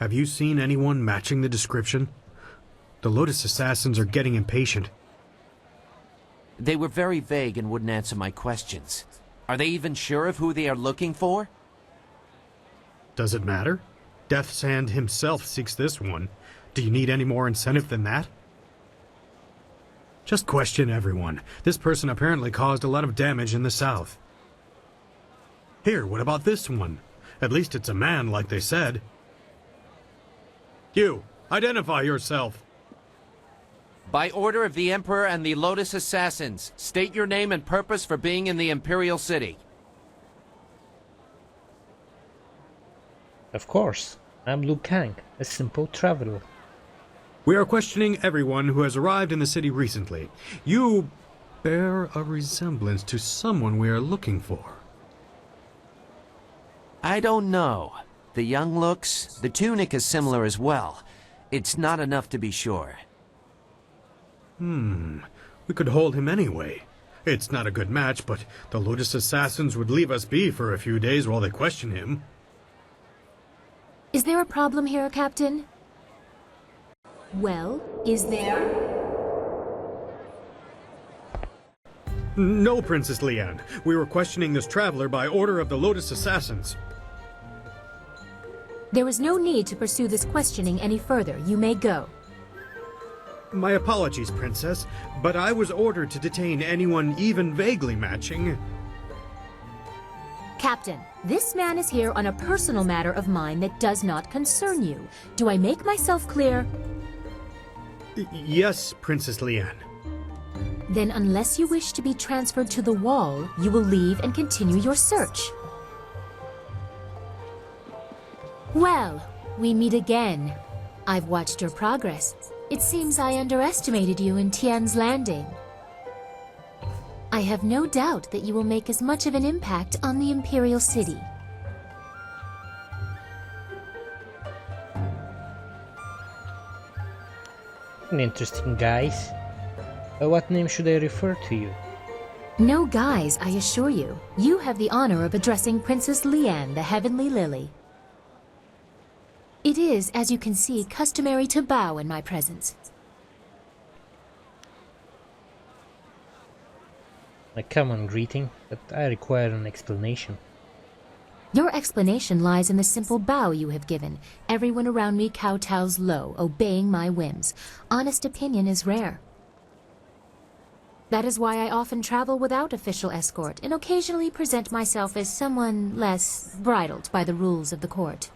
have you seen anyone matching the description? The Lotus Assassins are getting impatient. They were very vague and wouldn't answer my questions. Are they even sure of who they are looking for? Does it matter? Death's Hand himself seeks this one. Do you need any more incentive than that? Just question everyone. This person apparently caused a lot of damage in the south. Here, what about this one? At least it's a man, like they said. You, identify yourself. By order of the Emperor and the Lotus Assassins, state your name and purpose for being in the Imperial City. Of course, I'm Liu Kang, a simple traveler. We are questioning everyone who has arrived in the city recently. You bear a resemblance to someone we are looking for. I don't know. The young looks, the tunic is similar as well. It's not enough to be sure. We could hold him anyway. It's not a good match, but the Lotus Assassins would leave us be for a few days while they question him. Is there a problem here, Captain? Well, is there? No, Princess Leanne. We were questioning this traveler by order of the Lotus Assassins. There is no need to pursue this questioning any further. You may go. My apologies, Princess, but I was ordered to detain anyone even vaguely matching. Captain, this man is here on a personal matter of mine that does not concern you. Do I make myself clear? Yes, Princess Leanne. Then unless you wish to be transferred to the wall, you will leave and continue your search. Well, we meet again. I've watched your progress. It seems I underestimated you in Tian's Landing. I have no doubt that you will make as much of an impact on the Imperial City. Interesting, guys. By what name should I refer to you? No guys, I assure you. You have the honor of addressing Princess Leanne, the Heavenly Lily. It is, as you can see, customary to bow in my presence. A common greeting, but I require an explanation. Your explanation lies in the simple bow you have given. Everyone around me kowtows low, obeying my whims. Honest opinion is rare. That is why I often travel without official escort, and occasionally present myself as someone less bridled by the rules of the court.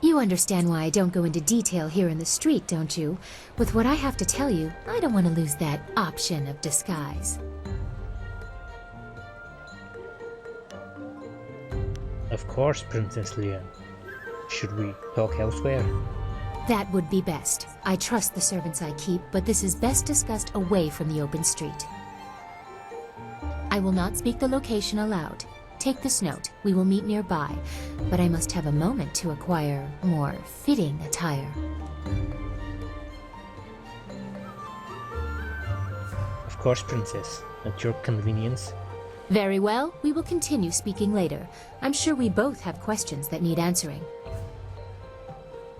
You understand why I don't go into detail here in the street, don't you? With what I have to tell you, I don't want to lose that option of disguise. Of course, Princess Leanne. Should we talk elsewhere? That would be best. I trust the servants I keep, but this is best discussed away from the open street. I will not speak the location aloud. Take this note. We will meet nearby, but I must have a moment to acquire more fitting attire. Of course, Princess. At your convenience. Very well. We will continue speaking later. I'm sure we both have questions that need answering.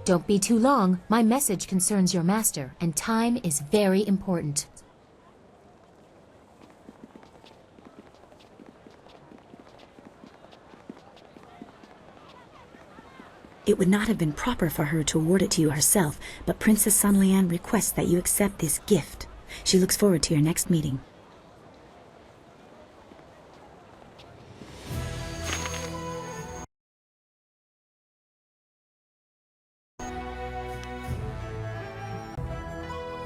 Don't be too long. My message concerns your master, and time is very important. It would not have been proper for her to award it to you herself, but Princess Sun Lian requests that you accept this gift. She looks forward to your next meeting.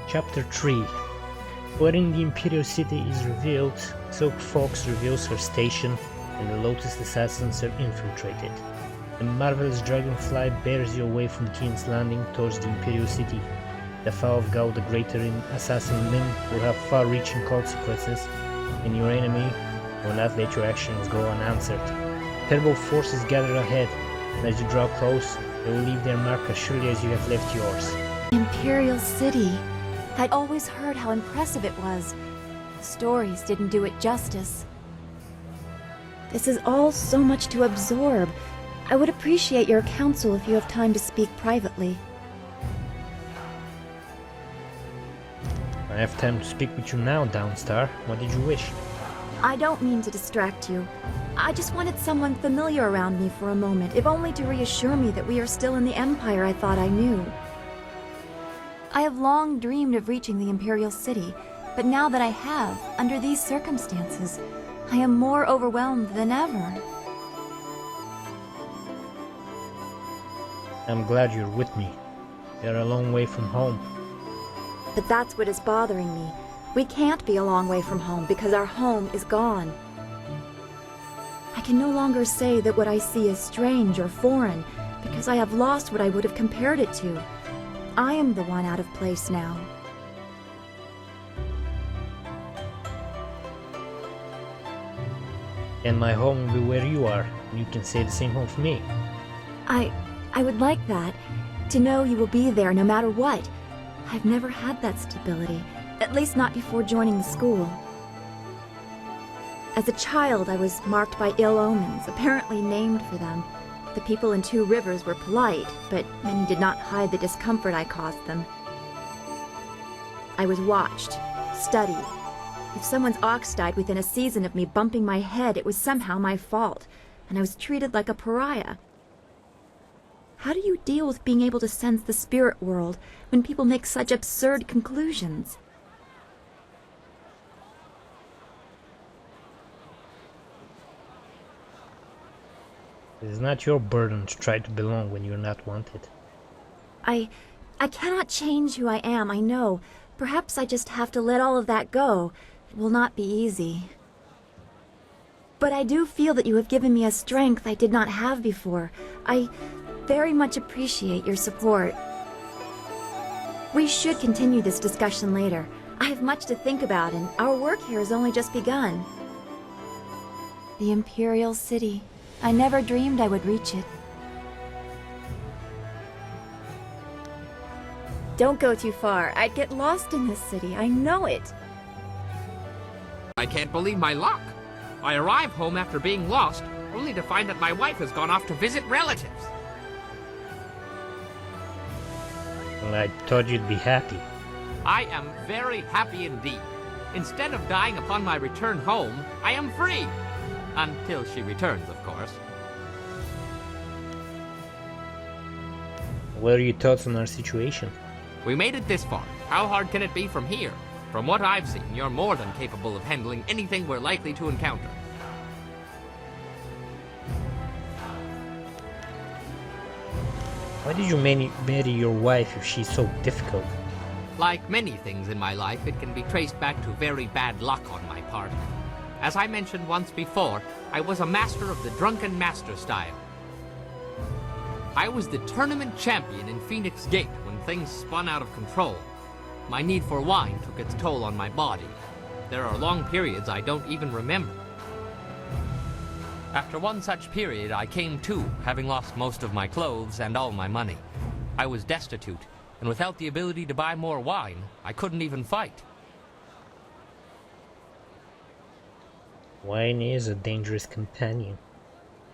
Chapter 3. Wherein the Imperial City is revealed, Silk Fox reveals her station, and the Lotus Assassins are infiltrated. The marvelous dragonfly bears you away from Tian's Landing towards the Imperial City. The fall of Gao the Greater in Assassin Lin will have far-reaching consequences, and your enemy will not let your actions go unanswered. Terrible forces gather ahead, and as you draw close, they will leave their mark as surely as you have left yours. Imperial City. I'd always heard how impressive it was. Stories didn't do it justice. This is all so much to absorb. I would appreciate your counsel if you have time to speak privately. I have time to speak with you now, Downstar. What did you wish? I don't mean to distract you. I just wanted someone familiar around me for a moment, if only to reassure me that we are still in the Empire I thought I knew. I have long dreamed of reaching the Imperial City, but now that I have, under these circumstances, I am more overwhelmed than ever. I'm glad you're with me. You're a long way from home. But that's what is bothering me. We can't be a long way from home because our home is gone. I can no longer say that what I see is strange or foreign because I have lost what I would have compared it to. I am the one out of place now. And my home will be where you are. You can say the same home for me. I would like that. To know you will be there no matter what. I've never had that stability. At least not before joining the school. As a child, I was marked by ill omens, apparently named for them. The people in Two Rivers were polite, but many did not hide the discomfort I caused them. I was watched, studied. If someone's ox died within a season of me bumping my head, it was somehow my fault, and I was treated like a pariah. How do you deal with being able to sense the spirit world when people make such absurd conclusions? It is not your burden to try to belong when you're not wanted. I cannot change who I am, I know. Perhaps I just have to let all of that go. It will not be easy. But I do feel that you have given me a strength I did not have before. I very much appreciate your support. We should continue this discussion later. I have much to think about, and our work here has only just begun. The Imperial City. I never dreamed I would reach it. Don't go too far. I'd get lost in this city. I know it. I can't believe my luck. I arrive home after being lost, only to find that my wife has gone off to visit relatives. Well, I thought you'd be happy. I am very happy indeed. Instead of dying upon my return home, I am free. Until she returns, of course. What are your thoughts on our situation? We made it this far. How hard can it be from here? From what I've seen, you're more than capable of handling anything we're likely to encounter. Why did you marry your wife if she's so difficult? Like many things in my life, it can be traced back to very bad luck on my part. As I mentioned once before, I was a master of the drunken master style. I was the tournament champion in Phoenix Gate when things spun out of control. My need for wine took its toll on my body. There are long periods I don't even remember. After one such period, I came to, having lost most of my clothes and all my money. I was destitute, and without the ability to buy more wine, I couldn't even fight. Wine is a dangerous companion.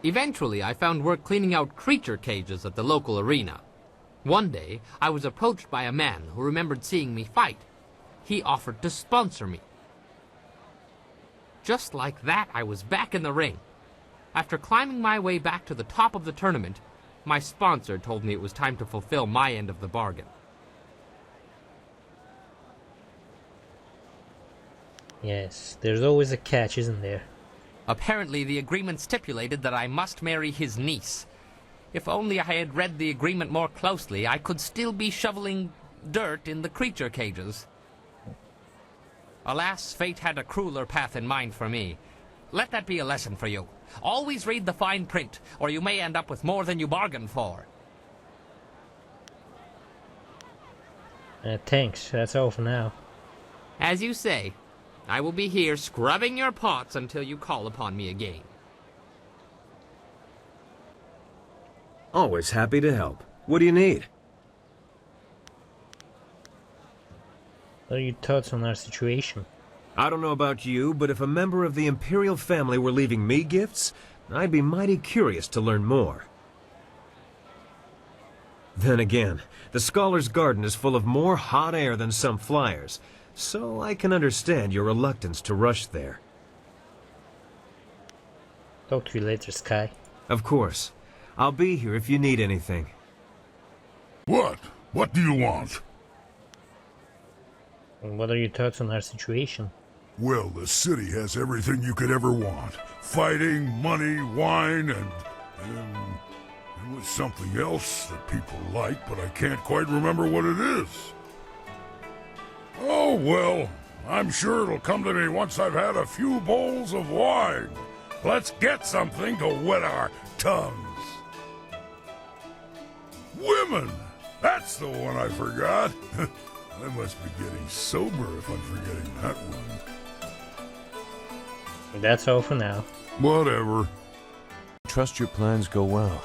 Eventually, I found work cleaning out creature cages at the local arena. One day, I was approached by a man who remembered seeing me fight. He offered to sponsor me. Just like that, I was back in the ring. After climbing my way back to the top of the tournament, my sponsor told me it was time to fulfill my end of the bargain. Yes, there's always a catch, isn't there? Apparently, the agreement stipulated that I must marry his niece. If only I had read the agreement more closely, I could still be shoveling dirt in the creature cages. Alas, fate had a crueler path in mind for me. Let that be a lesson for you. Always read the fine print, or you may end up with more than you bargained for. Thanks, that's all for now. As you say, I will be here scrubbing your pots until you call upon me again. Always happy to help. What do you need? What are your thoughts on our situation? I don't know about you, but if a member of the Imperial family were leaving me gifts, I'd be mighty curious to learn more. Then again, the Scholar's Garden is full of more hot air than some flyers, so I can understand your reluctance to rush there. Talk to you later, Sky. Of course. I'll be here if you need anything. What? What do you want? And what are your thoughts on our situation? Well, the city has everything you could ever want. Fighting, money, wine, and there was something else that people like, but I can't quite remember what it is. Oh, well, I'm sure it'll come to me once I've had a few bowls of wine. Let's get something to wet our tongues. Women! That's the one I forgot. I must be getting sober if I'm forgetting that one. That's all for now. Whatever. Trust your plans go well,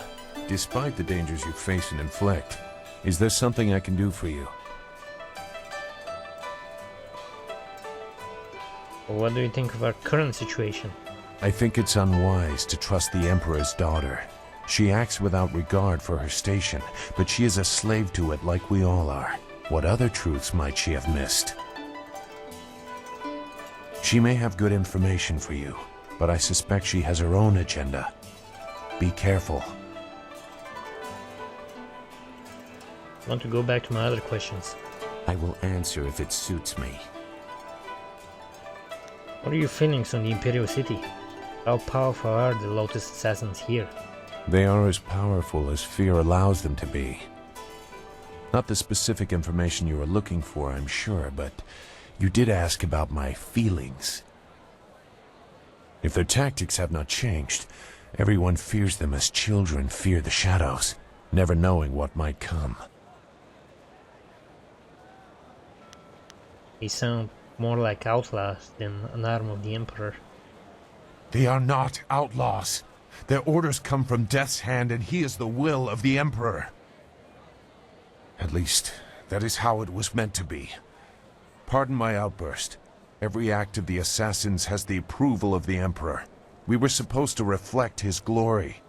despite the dangers you face and inflict. Is there something I can do for you? What do you think of our current situation? I think it's unwise to trust the Emperor's daughter. She acts without regard for her station, but she is a slave to it like we all are. What other truths might she have missed? She may have good information for you, but I suspect she has her own agenda. Be careful. I want to go back to my other questions. I will answer if it suits me. What are your feelings on the Imperial City? How powerful are the Lotus Assassins here? They are as powerful as fear allows them to be. Not the specific information you are looking for, I'm sure, but you did ask about my feelings. If their tactics have not changed, everyone fears them as children fear the shadows, never knowing what might come. They sound more like outlaws than an arm of the Emperor. They are not outlaws. Their orders come from Death's Hand, and he is the will of the Emperor. At least, that is how it was meant to be. Pardon my outburst. Every act of the assassins has the approval of the Emperor. We were supposed to reflect his glory.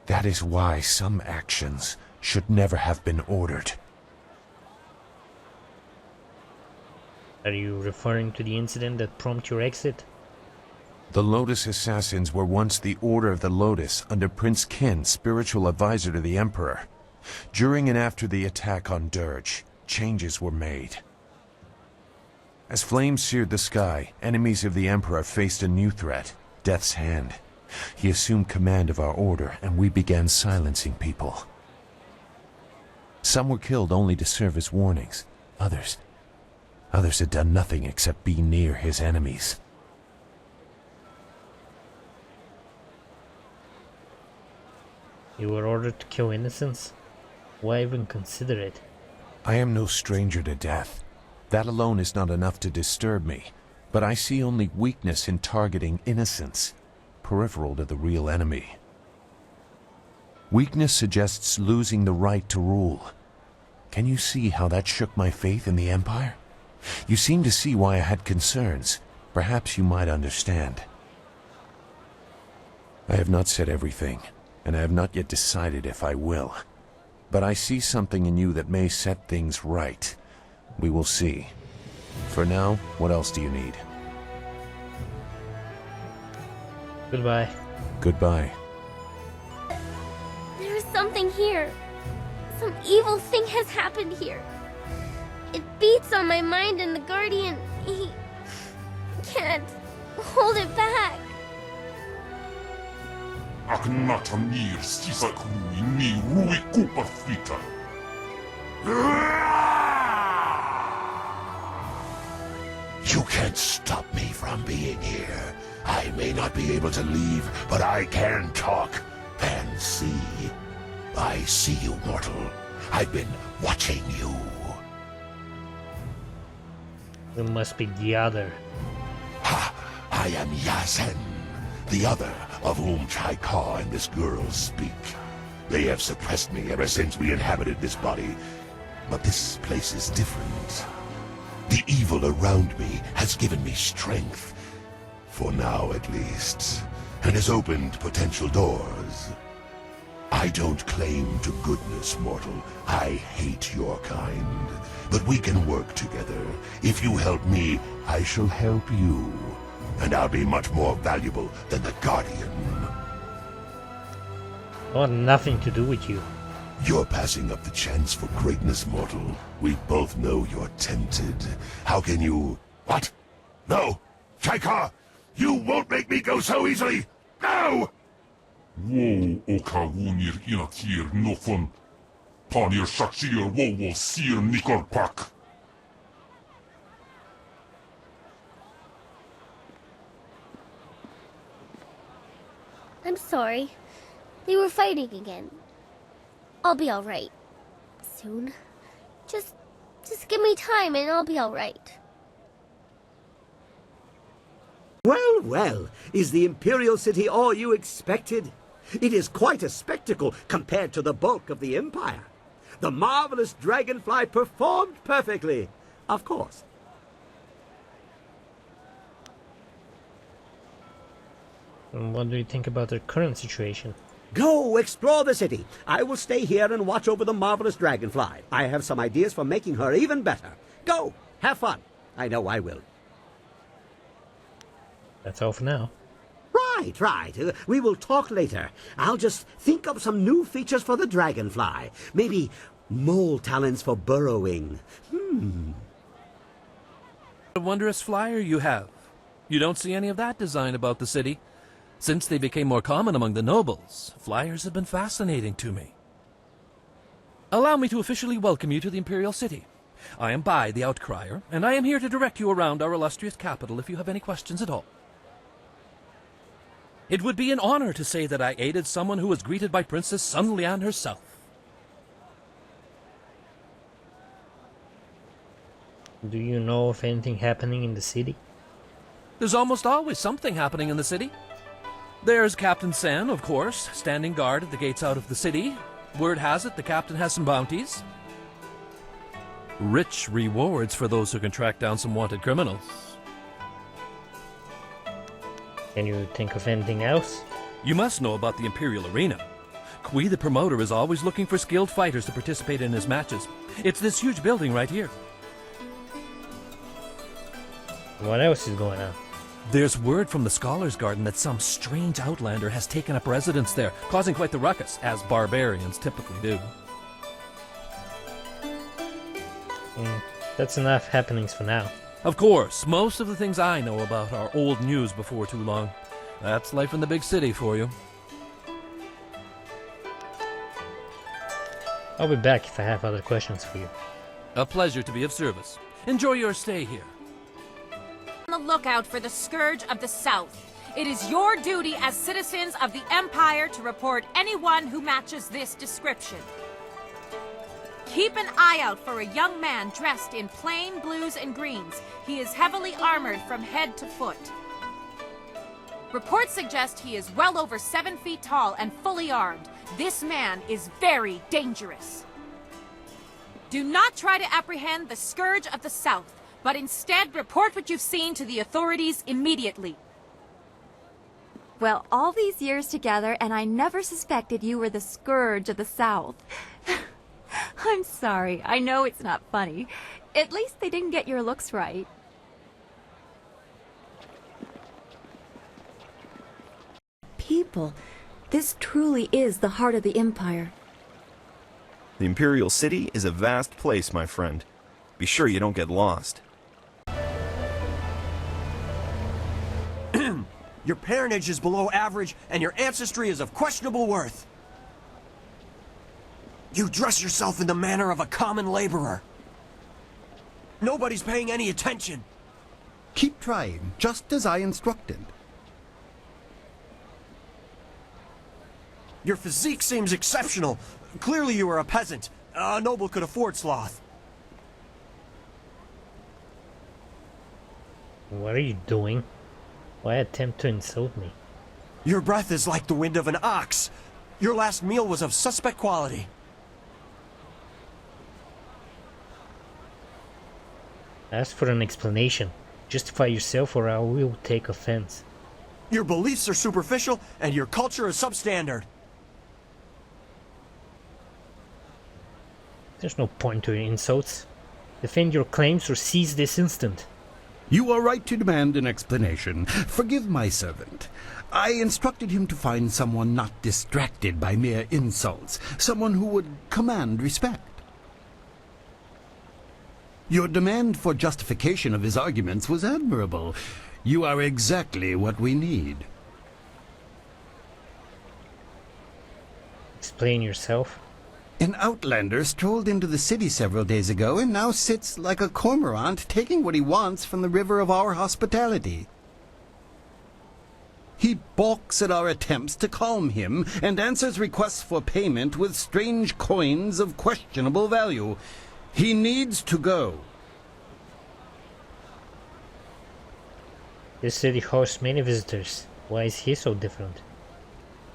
That is why some actions should never have been ordered. Are you referring to the incident that prompted your exit? The Lotus Assassins were once the Order of the Lotus under Prince Qin, spiritual advisor to the Emperor. During and after the attack on Dirge, changes were made. As flames seared the sky, enemies of the Emperor faced a new threat, Death's Hand. He assumed command of our order, and we began silencing people. Some were killed only to serve as warnings. Others had done nothing except be near his enemies. You were ordered to kill innocents? Why even consider it? I am no stranger to death. That alone is not enough to disturb me, but I see only weakness in targeting innocents, peripheral to the real enemy. Weakness suggests losing the right to rule. Can you see how that shook my faith in the Empire? You seem to see why I had concerns. Perhaps you might understand. I have not said everything, and I have not yet decided if I will. But I see something in you that may set things right. We will see. For now, what else do you need? Goodbye. Goodbye. There is something here. Some evil thing has happened here. It beats on my mind, and the Guardian, he can't hold it back. You can't stop me from being here. I may not be able to leave, but I can talk and see. I see you, mortal. I've been watching you. You must be the other. Ha! I am Yasen, the other of whom Chaika and this girl speak. They have suppressed me ever since we inhabited this body, but this place is different. The evil around me has given me strength, for now at least, and has opened potential doors. I don't claim to goodness, mortal. I hate your kind. But we can work together. If you help me, I shall help you. And I'll be much more valuable than the Guardian. I want nothing to do with you. You're passing up the chance for greatness, mortal. We both know you're tempted. How can you... What? No! Chaika! You won't make me go so easily! No! Wo okagunir inakir nofun. Panir shakir wo sir nikorpak. I'm sorry. They were fighting again. I'll be alright. Soon. Just give me time and I'll be alright. Well, well, is the Imperial City all you expected? It is quite a spectacle compared to the bulk of the Empire. The marvelous dragonfly performed perfectly, of course. And what do you think about their current situation? Go explore the city. I will stay here and watch over the marvelous dragonfly. I have some ideas for making her even better. Go, have fun. I know I will. That's all for now. Right. We will talk later. I'll just think up some new features for the dragonfly. Maybe mole talents for burrowing. A wondrous flyer you have. You don't see any of that design about the city. Since they became more common among the nobles, flyers have been fascinating to me. Allow me to officially welcome you to the Imperial City. I am Bai, the Outcrier, and I am here to direct you around our illustrious capital if you have any questions at all. It would be an honor to say that I aided someone who was greeted by Princess Sun Lian herself. Do you know of anything happening in the city? There's almost always something happening in the city. There's Captain Sen, of course, standing guard at the gates out of the city. Word has it the captain has some bounties. Rich rewards for those who can track down some wanted criminals. Can you think of anything else? You must know about the Imperial Arena. Kui, the promoter, is always looking for skilled fighters to participate in his matches. It's this huge building right here. What else is going on? There's word from the Scholars' Garden that some strange outlander has taken up residence there, causing quite the ruckus, as barbarians typically do. That's enough happenings for now. Of course, most of the things I know about are old news before too long. That's life in the big city for you. I'll be back if I have other questions for you. A pleasure to be of service. Enjoy your stay here. On the lookout for the Scourge of the South. It is your duty as citizens of the Empire to report anyone who matches this description. Keep an eye out for a young man dressed in plain blues and greens. He is heavily armored from head to foot. Reports suggest he is well over 7 feet tall and fully armed. This man is very dangerous. Do not try to apprehend the Scourge of the South, but instead report what you've seen to the authorities immediately. Well, all these years together, and I never suspected you were the Scourge of the South. I'm sorry. I know it's not funny. At least they didn't get your looks right. People, this truly is the heart of the Empire. The Imperial City is a vast place, my friend. Be sure you don't get lost. Your parentage is below average, and your ancestry is of questionable worth. You dress yourself in the manner of a common laborer. Nobody's paying any attention. Keep trying, just as I instructed. Your physique seems exceptional. Clearly you are a peasant. A noble could afford sloth. What are you doing? Why attempt to insult me? Your breath is like the wind of an ox. Your last meal was of suspect quality. Ask for an explanation. Justify yourself or I will take offense. Your beliefs are superficial and your culture is substandard. There's no point to your insults. Defend your claims or cease this instant. You are right to demand an explanation. Forgive my servant. I instructed him to find someone not distracted by mere insults, someone who would command respect. Your demand for justification of his arguments was admirable. You are exactly what we need. Explain yourself. An outlander strolled into the city several days ago and now sits like a cormorant taking what he wants from the river of our hospitality. He balks at our attempts to calm him and answers requests for payment with strange coins of questionable value. He needs to go. This city hosts many visitors. Why is he so different?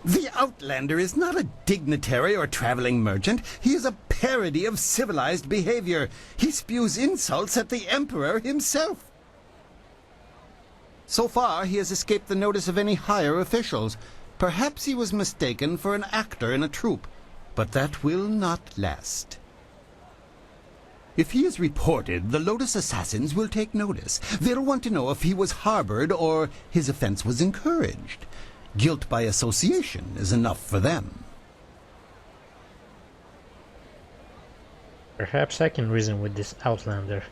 The Outlander is not a dignitary or traveling merchant. He is a parody of civilized behavior. He spews insults at the Emperor himself. So far, he has escaped the notice of any higher officials. Perhaps he was mistaken for an actor in a troupe, but that will not last. If he is reported, the Lotus assassins will take notice. They'll want to know if he was harbored or his offense was encouraged. Guilt by association is enough for them. Perhaps I can reason with this Outlander.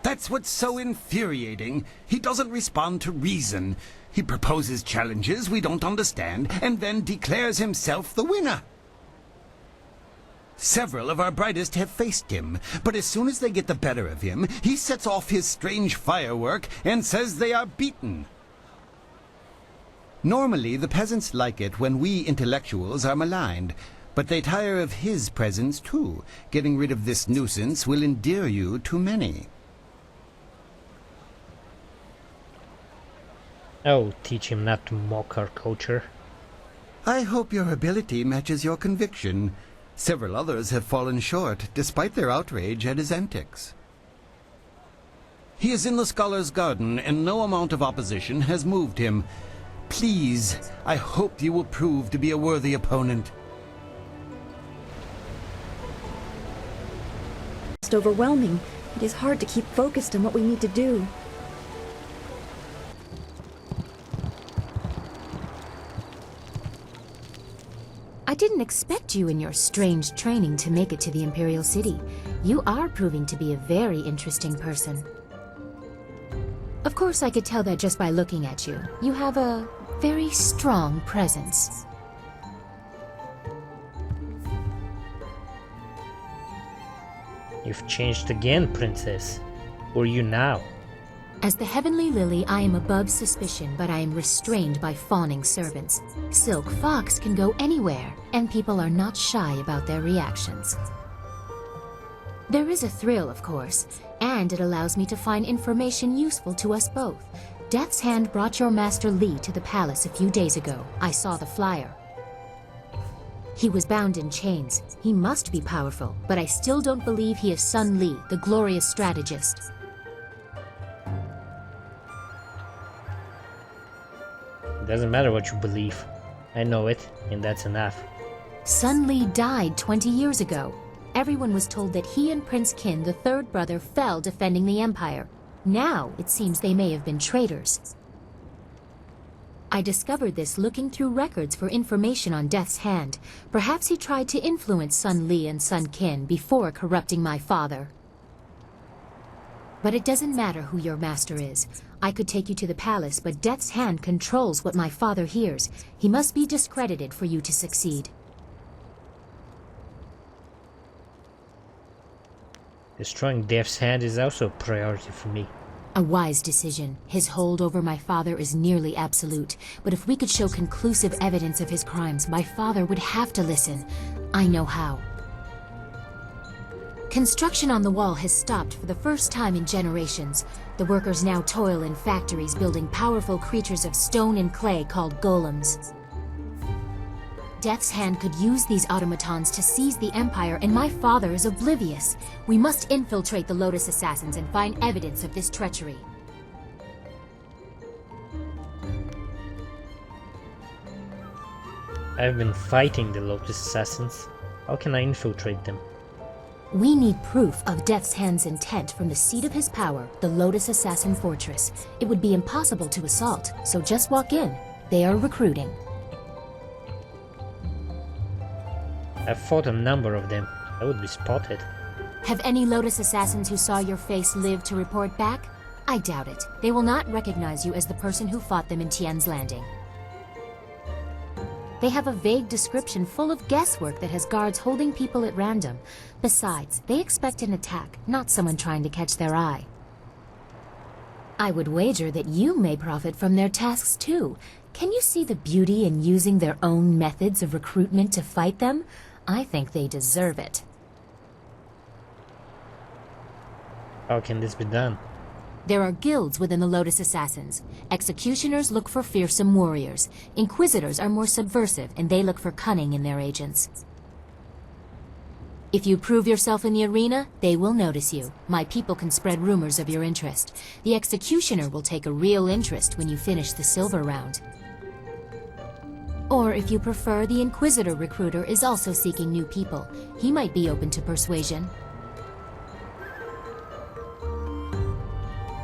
That's what's so infuriating. He doesn't respond to reason. He proposes challenges we don't understand and then declares himself the winner. Several of our brightest have faced him, but as soon as they get the better of him, he sets off his strange firework and says they are beaten. Normally, the peasants like it when we intellectuals are maligned, but they tire of his presence too. Getting rid of this nuisance will endear you to many. Oh, teach him not to mock our culture. I hope your ability matches your conviction. Several others have fallen short, despite their outrage at his antics. He is in the Scholar's Garden, and no amount of opposition has moved him. Please, I hope you will prove to be a worthy opponent. It's overwhelming. It is hard to keep focused on what we need to do. I didn't expect you in your strange training to make it to the Imperial City. You are proving to be a very interesting person. Of course, I could tell that just by looking at you. You have a very strong presence. You've changed again, Princess. Who are you now? As the Heavenly Lily, I am above suspicion, but I am restrained by fawning servants. Silk Fox can go anywhere, and people are not shy about their reactions. There is a thrill, of course, and it allows me to find information useful to us both. Death's Hand brought your Master Li to the palace a few days ago. I saw the flyer. He was bound in chains. He must be powerful, but I still don't believe he is Sun Li, the glorious strategist. Doesn't matter what you believe. I know it, and that's enough. Sun Li died 20 years ago. Everyone was told that he and Prince Qin, the third brother, fell defending the Empire. Now, it seems they may have been traitors. I discovered this looking through records for information on Death's Hand. Perhaps he tried to influence Sun Li and Sun Qin before corrupting my father. But it doesn't matter who your master is. I could take you to the palace, but Death's Hand controls what my father hears. He must be discredited for you to succeed. Destroying Death's Hand is also a priority for me. A wise decision. His hold over my father is nearly absolute. But if we could show conclusive evidence of his crimes, my father would have to listen. I know how. Construction on the wall has stopped for the first time in generations. The workers now toil in factories building powerful creatures of stone and clay called golems. Death's Hand could use these automatons to seize the Empire, and my father is oblivious. We must infiltrate the Lotus assassins and find evidence of this treachery. I've been fighting the Lotus assassins. How can I infiltrate them? We need proof of Death's Hand's intent from the seat of his power, the Lotus Assassin Fortress. It would be impossible to assault, so just walk in. They are recruiting. I've fought a number of them. I would be spotted. Have any Lotus Assassins who saw your face lived to report back? I doubt it. They will not recognize you as the person who fought them in Tien's Landing. They have a vague description full of guesswork that has guards holding people at random. Besides, they expect an attack, not someone trying to catch their eye. I would wager that you may profit from their tasks too. Can you see the beauty in using their own methods of recruitment to fight them? I think they deserve it. How can this be done? There are guilds within the Lotus Assassins. Executioners look for fearsome warriors. Inquisitors are more subversive, and they look for cunning in their agents. If you prove yourself in the arena, they will notice you. My people can spread rumors of your interest. The Executioner will take a real interest when you finish the silver round. Or if you prefer, the Inquisitor recruiter is also seeking new people. He might be open to persuasion.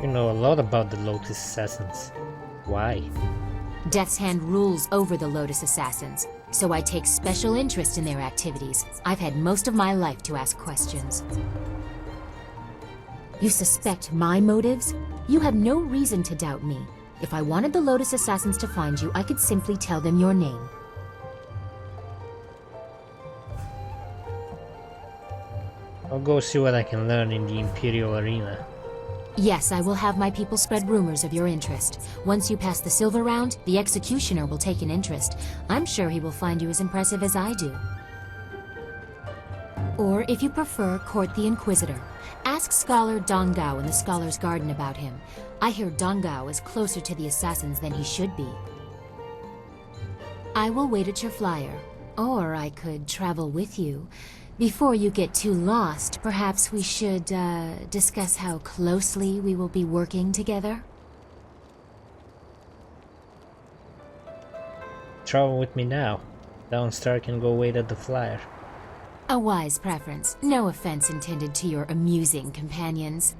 You know a lot about the Lotus Assassins. Why? Death's Hand rules over the Lotus Assassins, so I take special interest in their activities. I've had most of my life to ask questions. You suspect my motives? You have no reason to doubt me. If I wanted the Lotus Assassins to find you, I could simply tell them your name. I'll go see what I can learn in the Imperial arena. Yes, I will have my people spread rumors of your interest. Once you pass the silver round, the Executioner will take an interest. I'm sure he will find you as impressive as I do. Or, if you prefer, court the Inquisitor. Ask Scholar Dongao in the Scholar's Garden about him. I hear Dongao is closer to the Assassins than he should be. I will wait at your flyer. Or I could travel with you. Before you get too lost, perhaps we should, discuss how closely we will be working together? Travel with me now. Downstar can go wait at the flyer. A wise preference. No offense intended to your amusing companions.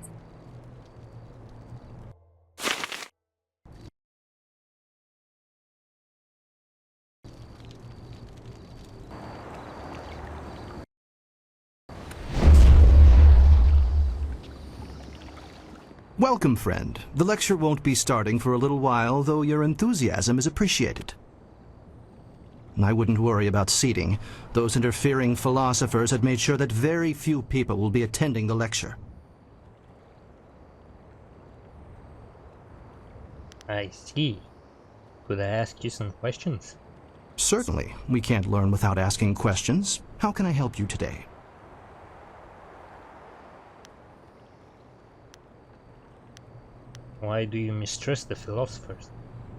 Welcome, friend. The lecture won't be starting for a little while, though your enthusiasm is appreciated. I wouldn't worry about seating. Those interfering philosophers had made sure that very few people will be attending the lecture. I see. Could I ask you some questions? Certainly. We can't learn without asking questions. How can I help you today? Why do you mistrust the philosophers?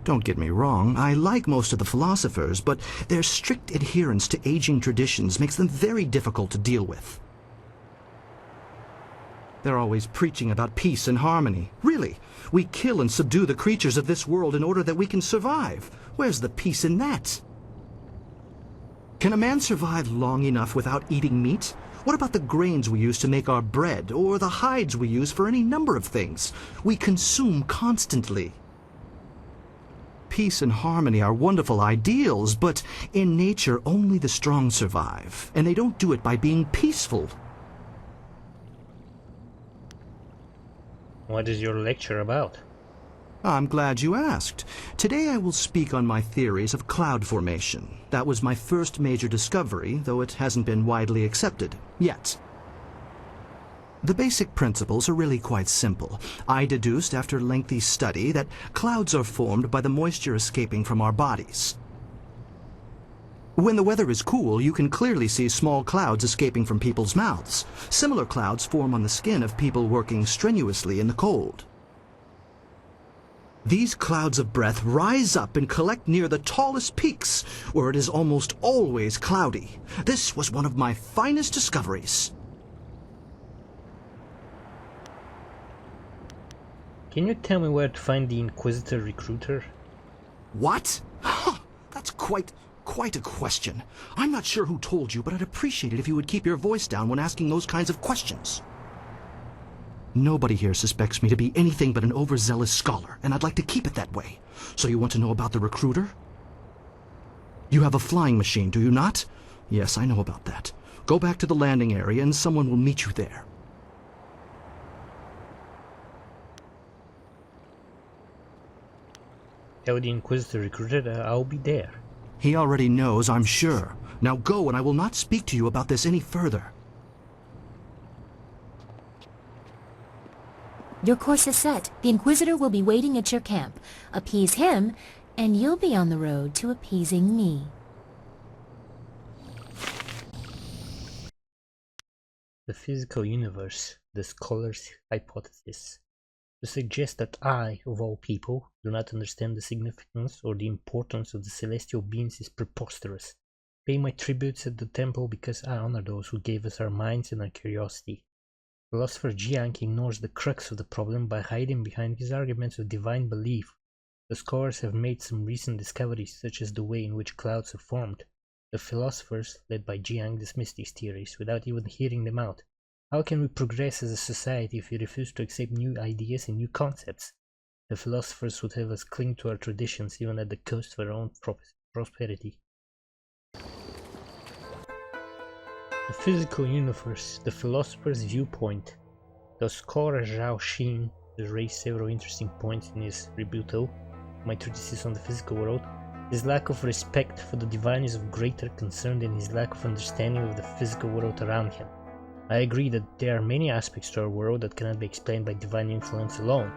Don't get me wrong, I like most of the philosophers, but their strict adherence to aging traditions makes them very difficult to deal with. They're always preaching about peace and harmony. Really, we kill and subdue the creatures of this world in order that we can survive. Where's the peace in that? Can a man survive long enough without eating meat? What about the grains we use to make our bread, or the hides we use for any number of things? We consume constantly. Peace and harmony are wonderful ideals, but in nature only the strong survive, and they don't do it by being peaceful. What is your lecture about? I'm glad you asked. Today I will speak on my theories of cloud formation. That was my first major discovery, though it hasn't been widely accepted yet. The basic principles are really quite simple. I deduced after lengthy study that clouds are formed by the moisture escaping from our bodies. When the weather is cool, you can clearly see small clouds escaping from people's mouths. Similar clouds form on the skin of people working strenuously in the cold. These clouds of breath rise up and collect near the tallest peaks, where it is almost always cloudy. This was one of my finest discoveries. Can you tell me where to find the Inquisitor recruiter? What? That's quite Quite a question. I'm not sure who told you, but I'd appreciate it if you would keep your voice down when asking those kinds of questions. Nobody here suspects me to be anything but an overzealous scholar, and I'd like to keep it that way. So you want to know about the recruiter? You have a flying machine, do you not? Yes, I know about that. Go back to the landing area and someone will meet you there. Tell the Inquisitor recruiter that I'll be there. He already knows, I'm sure. Now go, and I will not speak to you about this any further. Your course is set. The Inquisitor will be waiting at your camp. Appease him, and you'll be on the road to appeasing me. The physical universe, the scholar's hypothesis, to suggest that I, of all people, do not understand the significance or the importance of the celestial beings is preposterous. Pay my tributes at the temple because I honor those who gave us our minds and our curiosity. Philosopher Jiang ignores the crux of the problem by hiding behind his arguments of divine belief. The scholars have made some recent discoveries, such as the way in which clouds are formed. The philosophers, led by Jiang, dismiss these theories without even hearing them out. How can we progress as a society if we refuse to accept new ideas and new concepts? The philosophers would have us cling to our traditions even at the cost of our own prosperity. The physical universe, the philosopher's viewpoint. The scholar Zhao Xin has raised several interesting points in his rebuttal, my treatise on the physical world. His lack of respect for the divine is of greater concern than his lack of understanding of the physical world around him. I agree that there are many aspects to our world that cannot be explained by divine influence alone.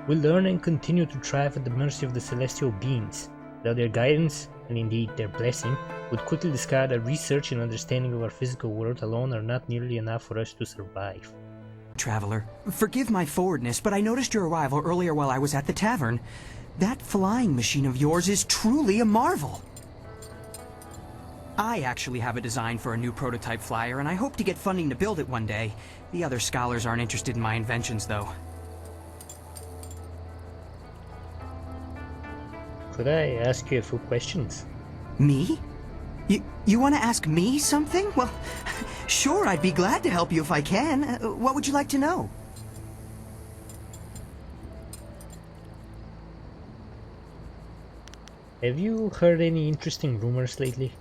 We learn and continue to thrive at the mercy of the celestial beings. Without their guidance, and indeed their blessing, would quickly discard that research and understanding of our physical world alone are not nearly enough for us to survive. Traveler, forgive my forwardness, but I noticed your arrival earlier while I was at the tavern. That flying machine of yours is truly a marvel. I actually have a design for a new prototype flyer, and I hope to get funding to build it one day. The other scholars aren't interested in my inventions, though. Could I ask you a few questions? Me? You want to ask me something? Well, sure, I'd be glad to help you if I can. What would you like to know? Have you heard any interesting rumors lately?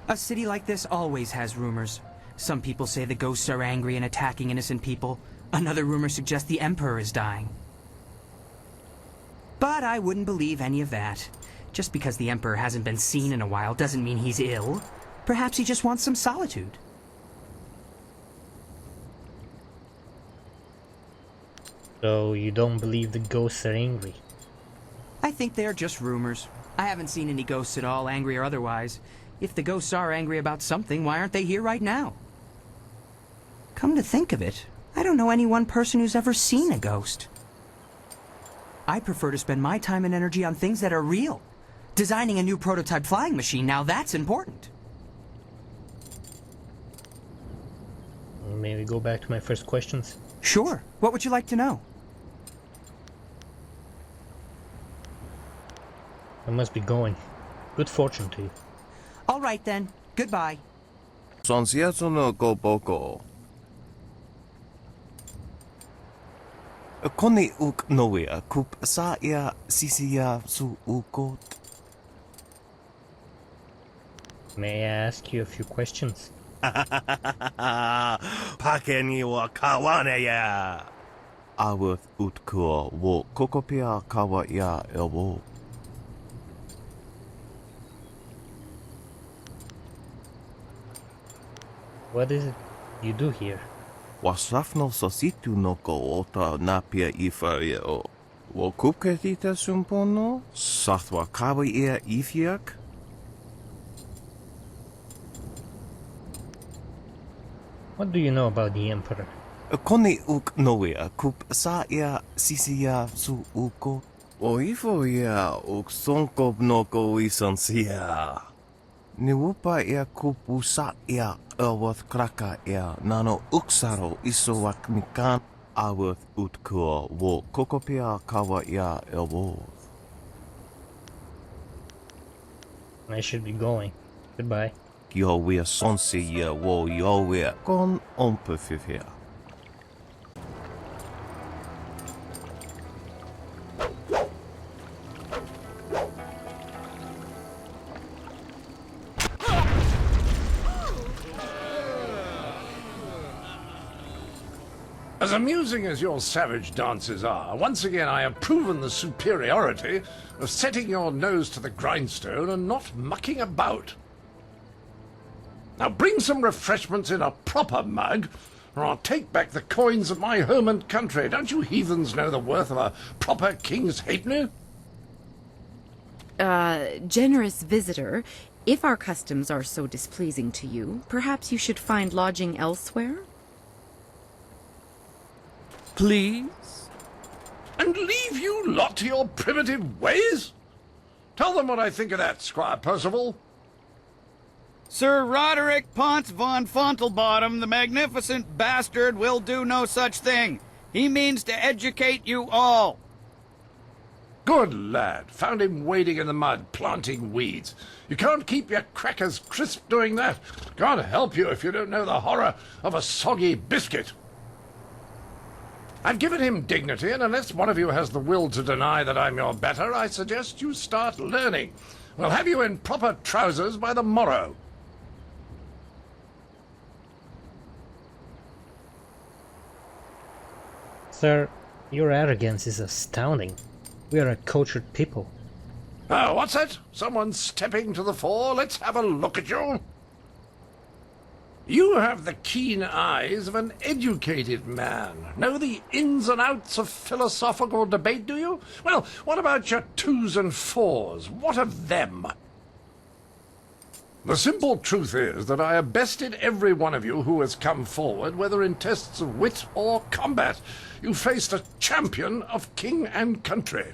A city like this always has rumors. Some people say the ghosts are angry and attacking innocent people. Another rumor suggests the Emperor is dying. But I wouldn't believe any of that. Just because the Emperor hasn't been seen in a while doesn't mean he's ill. Perhaps he just wants some solitude. So you don't believe the ghosts are angry? I think they are just rumors. I haven't seen any ghosts at all, angry or otherwise. If the ghosts are angry about something, why aren't they here right now? Come to think of it, I don't know any one person who's ever seen a ghost. I prefer to spend my time and energy on things that are real. Designing a new prototype flying machine, now that's important. May we go back to my first questions? Sure. What would you like to know? I must be going. Good fortune to you. All right then. Goodbye. Koni uk noia kup sa ia sisia su ukot. May I ask you a few questions? Pakeni wa kawane ya. Awuth utkua wo kokopia kawa ya elwo. What is it you do here? Wasrafno sositu no ko ota napia ifaria o. Wo kupketita sumpono? Sathwa kawa ia ifiak? What do you know about the Emperor? Koni uk noia kup sa ia sisia su uko. O ifo ia uk sonko noko isansia. Niwupa ia kupu sa ia Elworth kraka ia nano uksaro isowak mikan Aworth utkua wo kokopia kawa ia Elworth. I should be going. Goodbye. Yo we are censé wo yo we comme on peut faire. As amusing as your savage dances are, once again I have proven the superiority of setting your nose to the grindstone and not mucking about. Now bring some refreshments in a proper mug, or I'll take back the coins of my home and country. Don't you heathens know the worth of a proper king's halfpenny? Generous visitor, if our customs are so displeasing to you, perhaps you should find lodging elsewhere? Please? And leave you lot to your primitive ways? Tell them what I think of that, Squire Percival. Sir Roderick Ponce von Fontelbottom, the magnificent bastard, will do no such thing. He means to educate you all. Good lad. Found him wading in the mud, planting weeds. You can't keep your crackers crisp doing that. Can't help you if you don't know the horror of a soggy biscuit. I've given him dignity, and unless one of you has the will to deny that I'm your better, I suggest you start learning. We'll have you in proper trousers by the morrow. Sir, your arrogance is astounding. We are a cultured people. Oh, what's that? Someone stepping to the fore? Let's have a look at you. You have the keen eyes of an educated man. Know the ins and outs of philosophical debate, do you? Well, what about your 2s and 4s? What of them? The simple truth is that I have bested every one of you who has come forward, whether in tests of wit or combat. You faced a champion of king and country.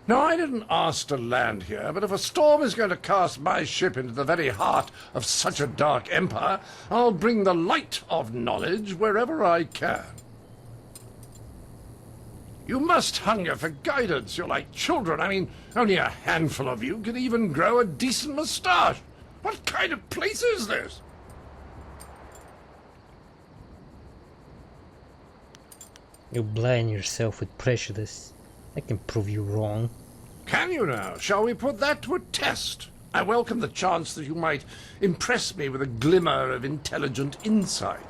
Now, I didn't ask to land here, but if a storm is going to cast my ship into the very heart of such a dark empire, I'll bring the light of knowledge wherever I can. You must hunger for guidance. You're like children. I mean, only a handful of you can even grow a decent moustache. What kind of place is this? You blind yourself with prejudice. I can prove you wrong. Can you now? Shall we put that to a test? I welcome the chance that you might impress me with a glimmer of intelligent insight.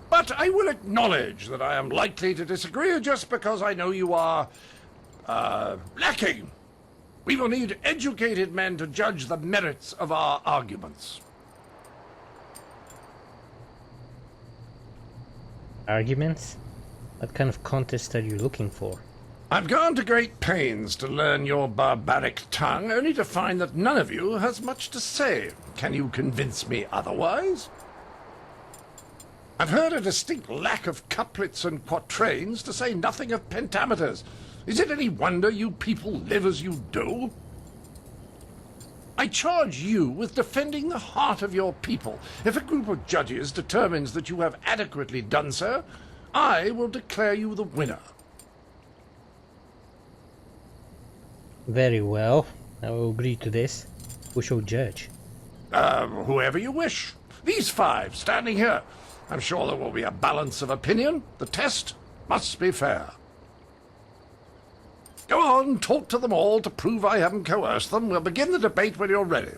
But I will acknowledge that I am likely to disagree just because I know you are, lacking. We will need educated men to judge the merits of our arguments. Arguments? What kind of contest are you looking for? I've gone to great pains to learn your barbaric tongue, only to find that none of you has much to say. Can you convince me otherwise? I've heard a distinct lack of couplets and quatrains, to say nothing of pentameters. Is it any wonder you people live as you do? I charge you with defending the heart of your people. If a group of judges determines that you have adequately done so, I will declare you the winner. Very well. I will agree to this. Who shall judge? Whoever you wish. These 5 standing here. I'm sure there will be a balance of opinion. The test must be fair. Go on, talk to them all to prove I haven't coerced them. We'll begin the debate when you're ready.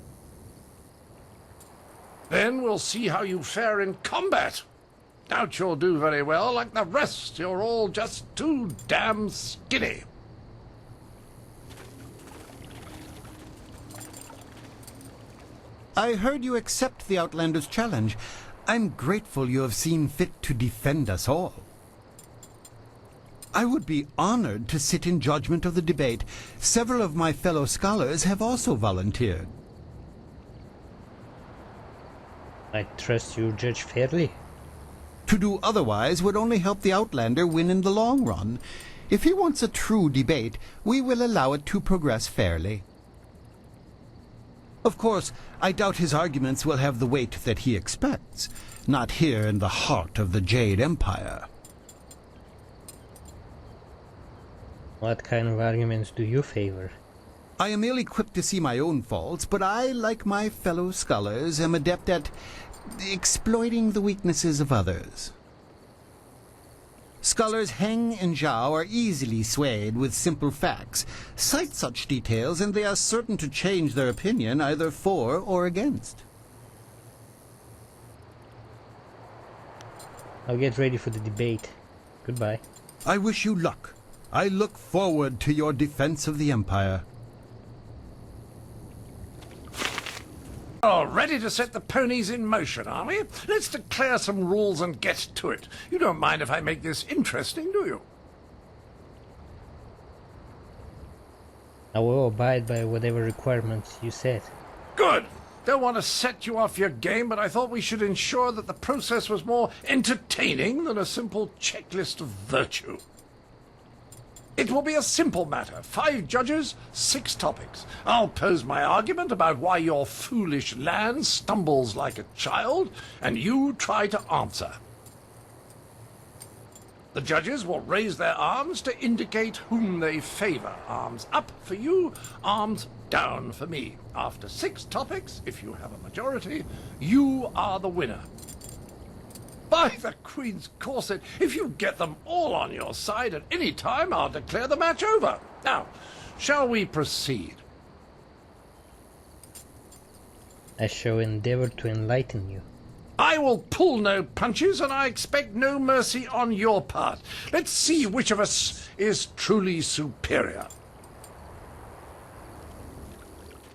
Then we'll see how you fare in combat. Doubt you'll do very well. Like the rest, you're all just too damn skinny. I heard you accept the Outlander's challenge. I'm grateful you have seen fit to defend us all. I would be honored to sit in judgment of the debate. Several of my fellow scholars have also volunteered. I trust you judge fairly. To do otherwise would only help the Outlander win in the long run. If he wants a true debate, we will allow it to progress fairly. Of course, I doubt his arguments will have the weight that he expects. Not here in the heart of the Jade Empire. What kind of arguments do you favor? I am ill-equipped to see my own faults, but I, like my fellow scholars, am adept at exploiting the weaknesses of others. Scholars Heng and Zhao are easily swayed with simple facts. Cite such details and they are certain to change their opinion either for or against. I'll get ready for the debate. Goodbye. I wish you luck. I look forward to your defense of the Empire. All ready to set the ponies in motion, are we? Let's declare some rules and get to it. You don't mind if I make this interesting, do you? I will abide by whatever requirements you set. Good. Don't want to set you off your game, but I thought we should ensure that the process was more entertaining than a simple checklist of virtue. It will be a simple matter. 5 judges, 6 topics. I'll pose my argument about why your foolish land stumbles like a child, and you try to answer. The judges will raise their arms to indicate whom they favor. Arms up for you, arms down for me. After 6 topics, if you have a majority, you are the winner. By the Queen's corset, if you get them all on your side at any time, I'll declare the match over. Now, shall we proceed? I shall endeavor to enlighten you. I will pull no punches, and I expect no mercy on your part. Let's see which of us is truly superior.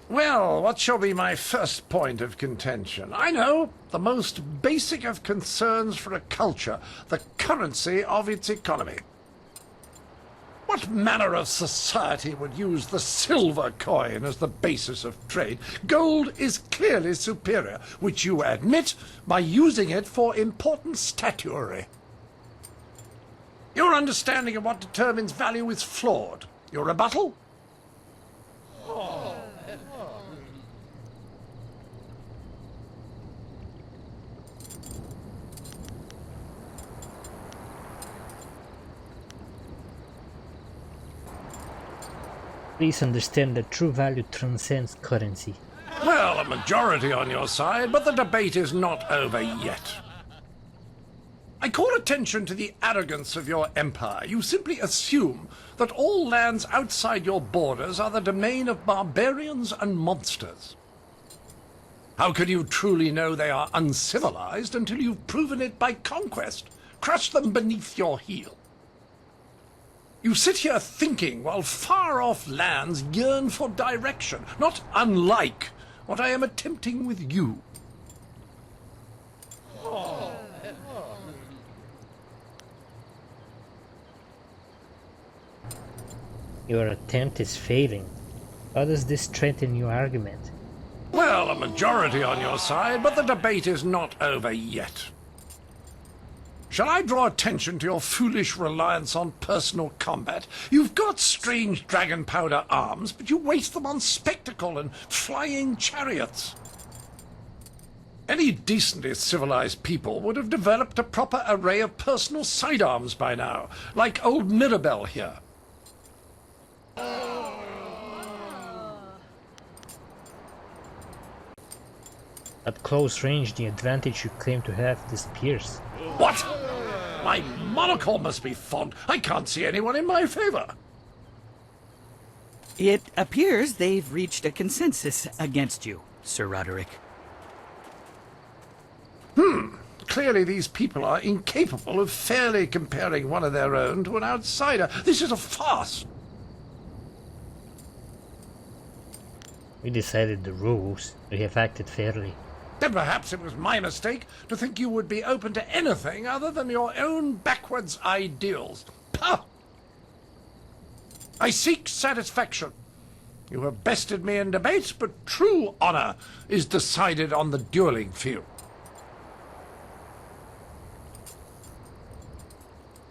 Well, what shall be my first point of contention? I know, the most basic of concerns for a culture, the currency of its economy. What manner of society would use the silver coin as the basis of trade? Gold is clearly superior, which you admit by using it for important statuary. Your understanding of what determines value is flawed. Your rebuttal? Please understand that true value transcends currency. Well, a majority on your side, but the debate is not over yet. I call attention to the arrogance of your empire. You simply assume that all lands outside your borders are the domain of barbarians and monsters. How can you truly know they are uncivilized until you've proven it by conquest? Crush them beneath your heel. You sit here thinking while far-off lands yearn for direction, not unlike what I am attempting with you. Your attempt is failing. How does this strengthen your argument? Well, a majority on your side, but the debate is not over yet. Shall I draw attention to your foolish reliance on personal combat? You've got strange dragon powder arms, but you waste them on spectacle and flying chariots. Any decently civilized people would have developed a proper array of personal sidearms by now, like old Mirabelle here. At close range, the advantage you claim to have disappears. What? My monocle must be fogged. I can't see anyone in my favor. It appears they've reached a consensus against you, Sir Roderick. Clearly these people are incapable of fairly comparing one of their own to an outsider. This is a farce. We decided the rules. We have acted fairly. Then perhaps it was my mistake to think you would be open to anything other than your own backwards ideals. Pah! I seek satisfaction. You have bested me in debate, but true honor is decided on the dueling field.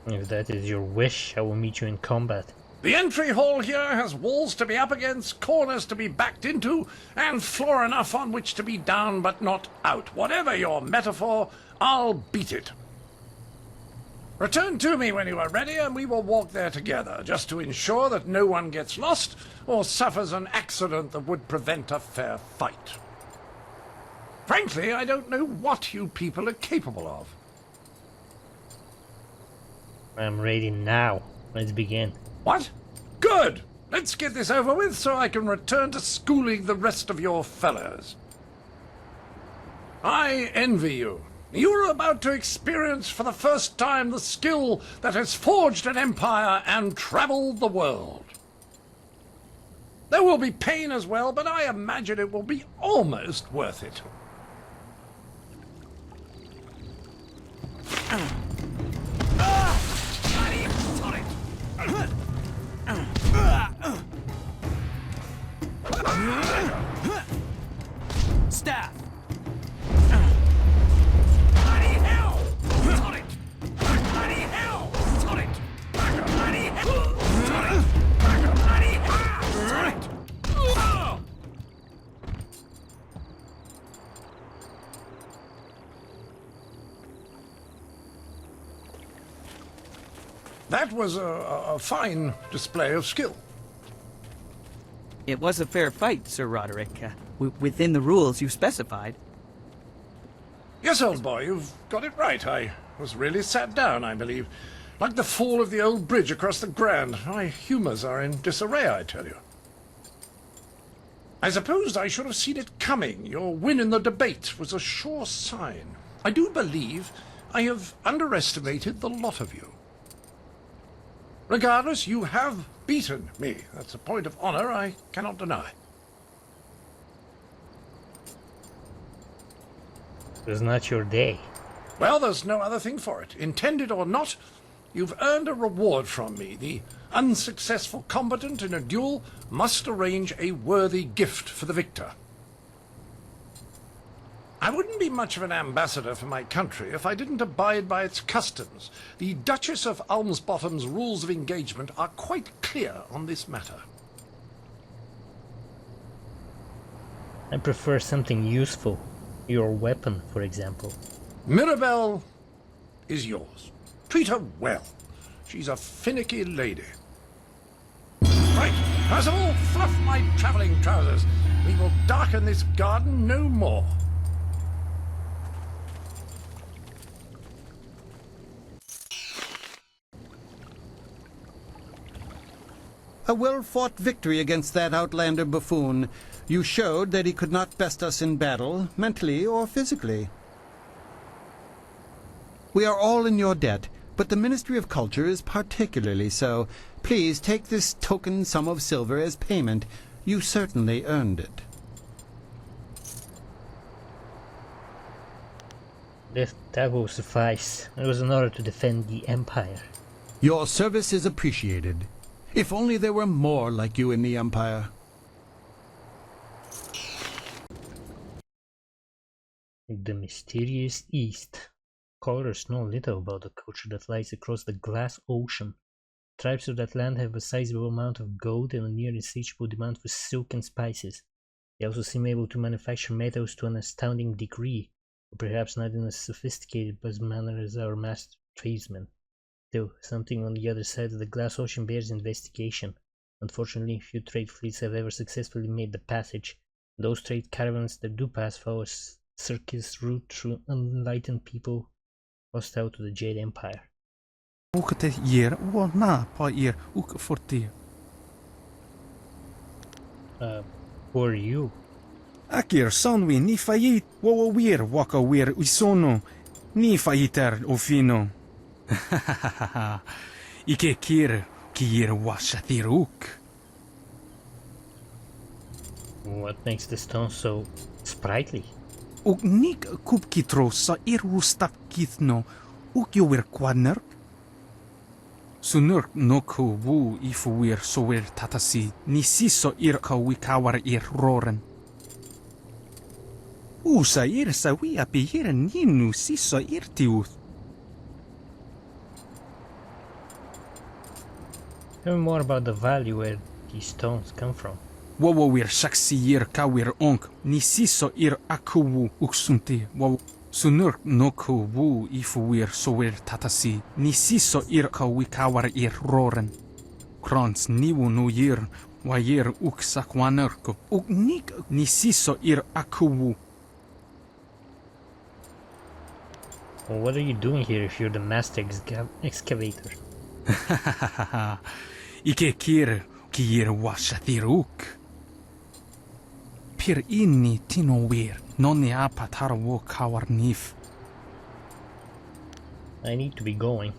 If that is your wish, I will meet you in combat. The entry hall here has walls to be up against, corners to be backed into, and floor enough on which to be down but not out. Whatever your metaphor, I'll beat it. Return to me when you are ready, and we will walk there together, just to ensure that no one gets lost or suffers an accident that would prevent a fair fight. Frankly, I don't know what you people are capable of. I'm ready now. Let's begin. What? Good! Let's get this over with so I can return to schooling the rest of your fellows. I envy you. You are about to experience for the first time the skill that has forged an empire and traveled the world. There will be pain as well, but I imagine it will be almost worth it. Staff! That was a fine display of skill. It was a fair fight, Sir Roderick, within the rules you specified. Yes, old boy, you've got it right. I was really sat down, I believe. Like the fall of the old bridge across the Grand. My humours are in disarray, I tell you. I suppose I should have seen it coming. Your win in the debate was a sure sign. I do believe I have underestimated the lot of you. Regardless, you have beaten me. That's a point of honor I cannot deny. It was not your day. Well, there's no other thing for it. Intended or not, you've earned a reward from me. The unsuccessful combatant in a duel must arrange a worthy gift for the victor. I wouldn't be much of an ambassador for my country if I didn't abide by its customs. The Duchess of Almsbottom's rules of engagement are quite clear on this matter. I prefer something useful. Your weapon, for example. Mirabelle is yours. Treat her well. She's a finicky lady. Right, first of all, fluff my travelling trousers. We will darken this garden no more. A well-fought victory against that outlander buffoon. You showed that he could not best us in battle, mentally or physically. We are all in your debt, but the Ministry of Culture is particularly so. Please take this token sum of silver as payment. You certainly earned it. That will suffice. It was an honor to defend the Empire. Your service is appreciated. If only there were more like you in the Empire. The mysterious East. Scholars know little about the culture that lies across the glass ocean. Tribes of that land have a sizable amount of gold and a near insatiable demand for silk and spices. They also seem able to manufacture metals to an astounding degree, but perhaps not in a sophisticated manner as our master tradesmen. Still, something on the other side of the glass ocean bears investigation. Unfortunately, few trade fleets have ever successfully made the passage. Those trade caravans that do pass follow a circus route through unenlightened people hostile to the Jade Empire. Who are you? Akir sonwi ni fayit wawawir wakawir usono ni fayiter ofino. Ike kir kir washatiruk. What makes the stone so sprightly? Uk nik kupkitro sa irustak kithno ukyowir kwadner. Sunur noku wu ifuwir sowir tatasi ni siso irka wikawar ir roren. Usa ir sa wi apihir ninu siso irtiuth. Tell me more about the valley where these stones come from. Wawawir shaksi ir kawir onk ni siso ir akuwu uksunti waw Sunur no ku wu ifuir soir tatasi, ni siso ir ka wikawar ir roren. Krons niwu nu yir, wayir uk sakwanerko, uk nik ni siso ir akuwu. Well, what are you doing here if you're the master excavator? Ike kir kir washatiruk. Pir inni tinowir, nonni apatarwo kawarnif. I need to be going.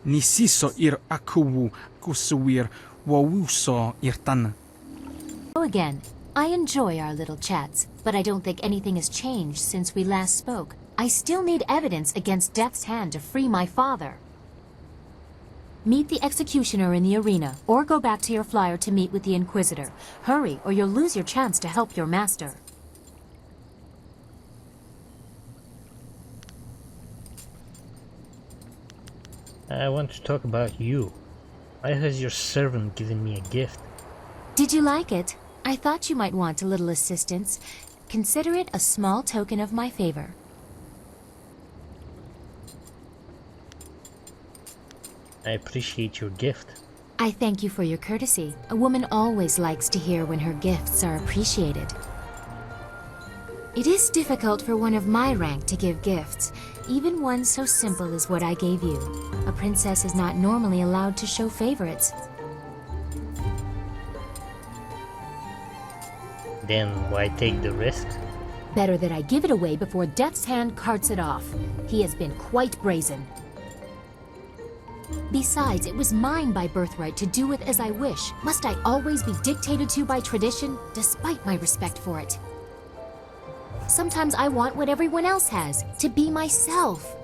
Nisiso ir akuwu kusuwir wawuso irtan. Again, I enjoy our little chats, but I don't think anything has changed since we last spoke. I still need evidence against Death's Hand to free my father. Meet the executioner in the arena, or go back to your flyer to meet with the Inquisitor. Hurry, or you'll lose your chance to help your master. I want to talk about you. Why has your servant given me a gift? Did you like it? I thought you might want a little assistance. Consider it a small token of my favor. I appreciate your gift. I thank you for your courtesy. A woman always likes to hear when her gifts are appreciated. It is difficult for one of my rank to give gifts, even one so simple as what I gave you. A princess is not normally allowed to show favorites. Then why take the risk? Better that I give it away before Death's Hand carts it off. He has been quite brazen. Besides, it was mine by birthright to do with as I wish. Must I always be dictated to by tradition, despite my respect for it? Sometimes I want what everyone else has, to be myself.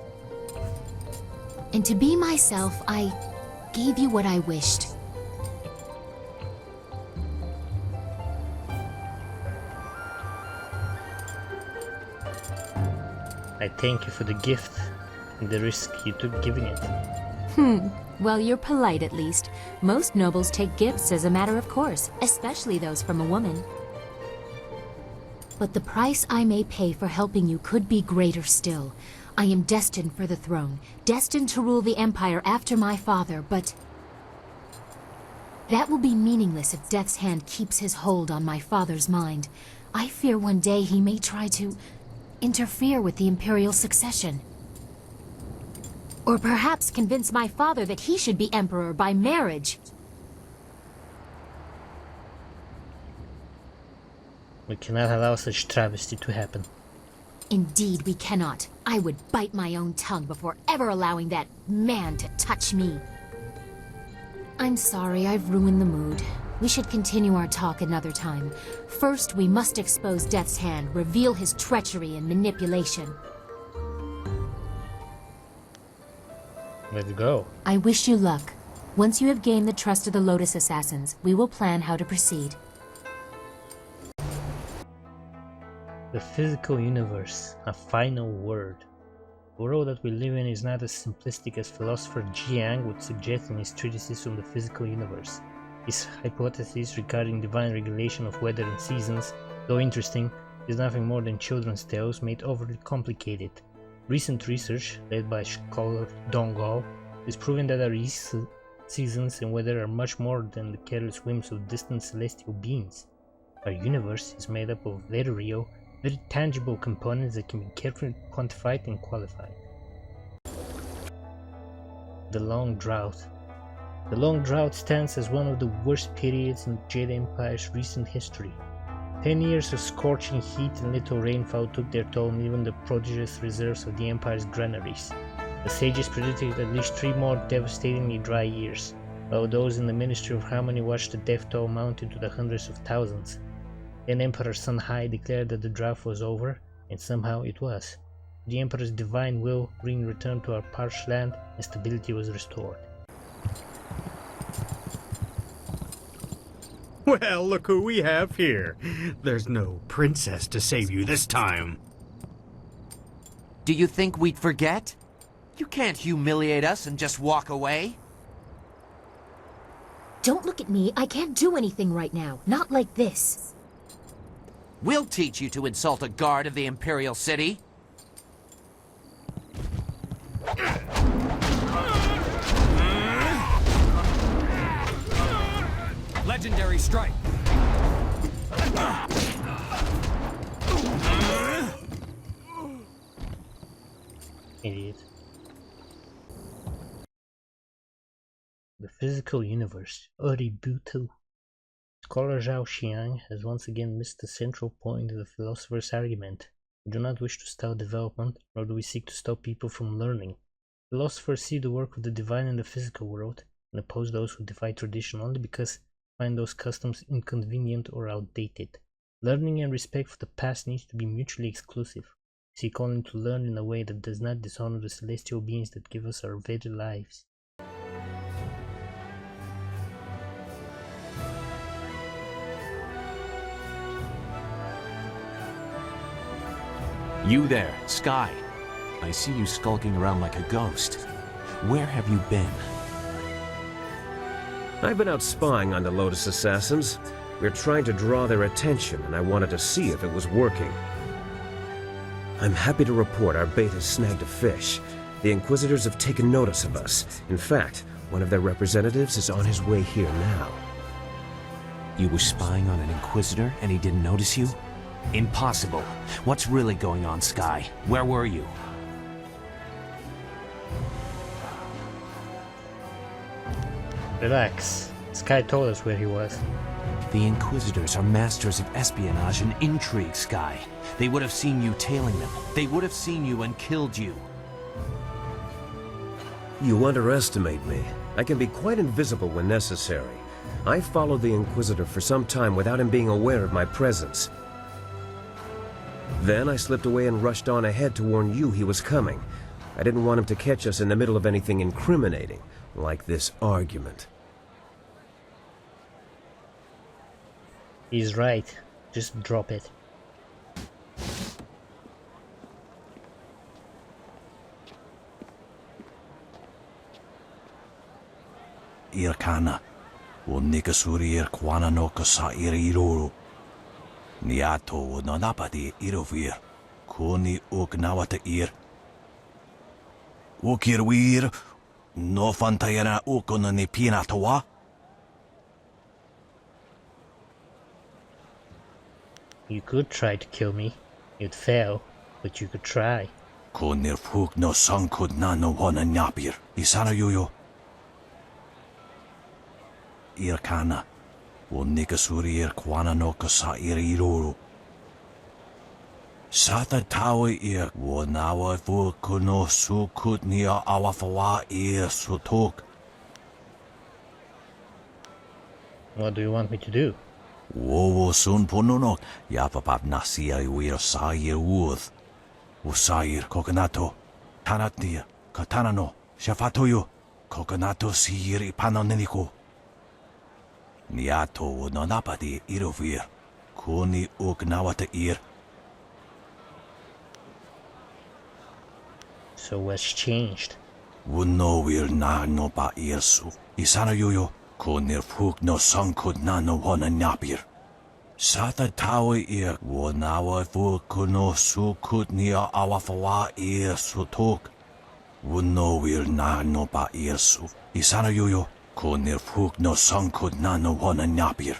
And to be myself, I gave you what I wished. I thank you for the gift and the risk you took giving it. Well, you're polite at least. Most nobles take gifts as a matter of course, especially those from a woman. But the price I may pay for helping you could be greater still. I am destined for the throne, destined to rule the Empire after my father, but that will be meaningless if Death's Hand keeps his hold on my father's mind. I fear one day he may try to interfere with the Imperial succession. Or perhaps convince my father that he should be Emperor by marriage. We cannot allow such travesty to happen. Indeed, we cannot. I would bite my own tongue before ever allowing that man to touch me. I'm sorry I've ruined the mood. We should continue our talk another time. First, we must expose Death's Hand, reveal his treachery and manipulation. Let's go. I wish you luck. Once you have gained the trust of the Lotus Assassins, we will plan how to proceed. The physical universe, a final word. The world that we live in is not as simplistic as philosopher Jiang would suggest in his treatises on the physical universe. His hypothesis regarding divine regulation of weather and seasons, though interesting, is nothing more than children's tales made overly complicated. Recent research, led by scholar Donggao, is proving that our seasons and weather are much more than the careless whims of distant celestial beings. Our universe is made up of very real, very tangible components that can be carefully quantified and qualified. The Long Drought. The Long Drought stands as one of the worst periods in Jade Empire's recent history. 10 years of scorching heat and little rainfall took their toll on even the prodigious reserves of the Empire's granaries. The sages predicted at least 3 more devastatingly dry years, while those in the Ministry of Harmony watched the death toll mount into the hundreds of thousands. Then Emperor Sun Hai declared that the drought was over, and somehow it was. The Emperor's divine will bring return to our parched land, and stability was restored. Well, look who we have here. There's no princess to save you this time. Do you think we'd forget? You can't humiliate us and just walk away. Don't look at me. I can't do anything right now. Not like this. We'll teach you to insult a guard of the Imperial City. legendary strike. Idiot. The physical universe, Oributu. Scholar Zhao Xiang has once again missed the central point of the philosopher's argument. We do not wish to stop development, nor do we seek to stop people from learning. Philosophers see the work of the divine in the physical world, and oppose those who defy tradition only because they find those customs inconvenient or outdated. Learning and respect for the past needs to be mutually exclusive. We seek only to learn in a way that does not dishonor the celestial beings that give us our very lives. You there, Sky. I see you skulking around like a ghost. Where have you been? I've been out spying on the Lotus Assassins. We're trying to draw their attention, and I wanted to see if it was working. I'm happy to report our bait has snagged a fish. The Inquisitors have taken notice of us. In fact, one of their representatives is on his way here now. You were spying on an Inquisitor and he didn't notice you? Impossible. What's really going on, Sky? Where were you? Relax. Sky told us where he was. The Inquisitors are masters of espionage and intrigue, Sky. They would have seen you tailing them. They would have seen you and killed you. You underestimate me. I can be quite invisible when necessary. I followed the Inquisitor for some time without him being aware of my presence. Then I slipped away and rushed on ahead to warn you he was coming. I didn't want him to catch us in the middle of anything incriminating, like this argument. He's right. Just drop it. Irkana, o Nikasuri Irkwana no Kasa Iriruru. Niato o Nanapati Irovir, Koni Oknawata Ir. Okirwir, no Fantayana Okona ni Pinatawa. You could try to kill me. You'd fail, but you could try. Konir Fuk no Sankud Nano Wana Nyapir, Isana Yuyo. Irkana, o Nikasuri Irkwana no Kasa Iriruru. Sata Tawi Ir, o Nawa Fukuno Sukut Nia Awafawa Ir Sutuk. What do you want me to do? Wowo sun pononok, yapapap nasia wir sair wuth. Usair coconato, tanatia, katanano, shafatoyo, coconato sir ipanonenico. Niato nonapati irovir, kuni ugnawata ir. So what's changed? Wuno wir na no pa irsu, isana yoyo. Konir Fuk no Sankud Nano Wana Nyapir. Sata Tawi Ir, Wonawa Fukuno Sukut Nia Awafawa Ir Sutuk. Wuno Wir Na no Pa Irsu. Isana Yoyo, Konir Fuk no Sankud Nano Wana Nyapir.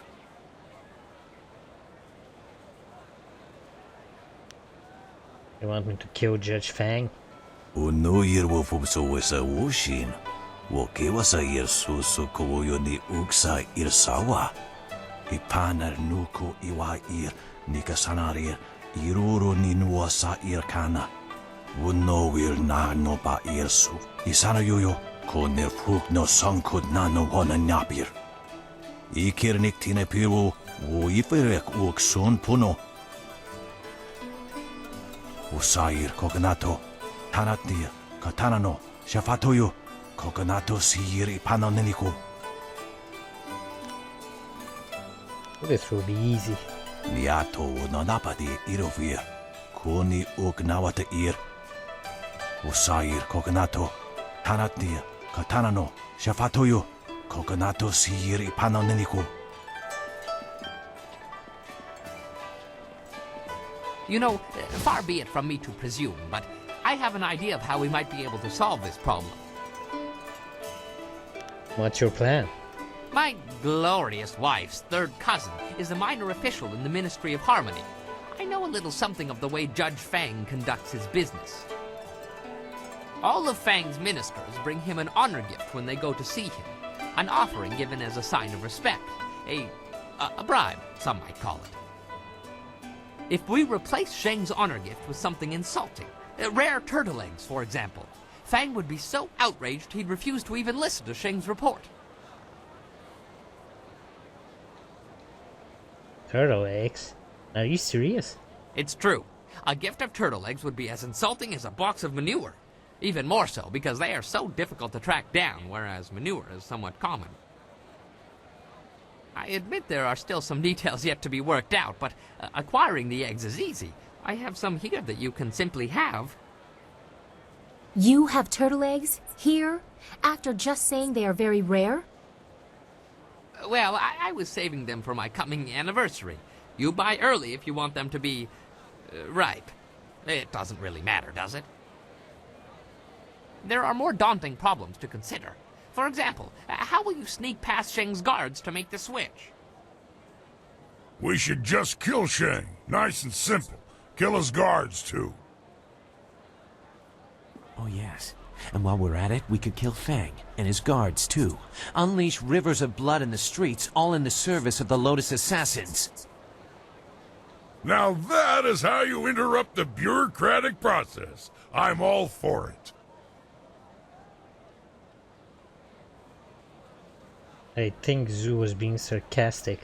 You want me to kill Judge Fang? Uno Ir Wofubso Wesa Wushin. Wokewasa Ir Susu Koyo ni Uksa Ir Sawa. Ipanar Nuko Iwa Ir Nikasanarir Iruro ni Nuasa Ir Kana. Wuno Wir Na no Pa Irsu. Isana Yoyo, Konir Fuk no Sankud Nano Wana Nyapir. Ikir Niktine Piru, Wo Iferek Uk Sun Puno. Usair Kokonato, Tanatia, Katanano, Shafatoyo. Coconato siri panonenico. This will be easy. Niato nonapati irovir. Kuni ugnawata ir. Usair coconato. Tanatia, katanano, shafatoyo. Coconato siri panonenico. You know, far be it from me to presume, but I have an idea of how we might be able to solve this problem. What's your plan? My glorious wife's third cousin is a minor official in the Ministry of Harmony. I know a little something of the way Judge Fang conducts his business. All of Fang's ministers bring him an honor gift when they go to see him, an offering given as a sign of respect, a bribe, some might call it. If we replace Sheng's honor gift with something insulting, rare turtle eggs, for example, Fang would be so outraged he'd refuse to even listen to Sheng's report. Turtle eggs? Are you serious? It's true. A gift of turtle eggs would be as insulting as a box of manure. Even more so, because they are so difficult to track down, whereas manure is somewhat common. I admit there are still some details yet to be worked out, but acquiring the eggs is easy. I have some here that you can simply have. You have turtle eggs? Here? After just saying they are very rare? Well, I was saving them for my coming anniversary. You buy early if you want them to be ripe. It doesn't really matter, does it? There are more daunting problems to consider. For example, how will you sneak past Sheng's guards to make the switch? We should just kill Sheng. Nice and simple. Kill his guards, too. Oh, yes. And while we're at it, we could kill Fang, and his guards, too. Unleash rivers of blood in the streets, all in the service of the Lotus Assassins. Now that is how you interrupt the bureaucratic process. I'm all for it. I think Zhu was being sarcastic.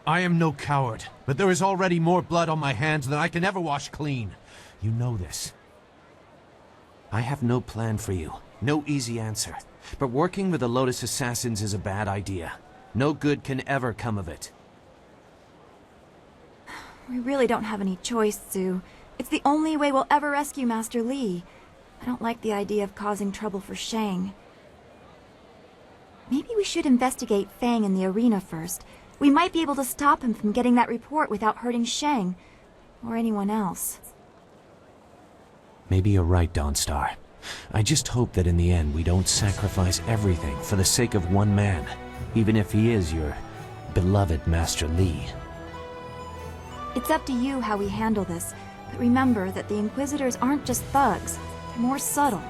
I am no coward, but there is already more blood on my hands than I can ever wash clean. You know this. I have no plan for you, no easy answer. But working with the Lotus Assassins is a bad idea. No good can ever come of it. We really don't have any choice, Zhu. It's the only way we'll ever rescue Master Li. I don't like the idea of causing trouble for Sheng. Maybe we should investigate Fang in the arena first. We might be able to stop him from getting that report without hurting Sheng, or anyone else. Maybe you're right, Dawnstar. I just hope that in the end we don't sacrifice everything for the sake of one man, even if he is your beloved Master Li. It's up to you how we handle this, but remember that the Inquisitors aren't just thugs. They're more subtle.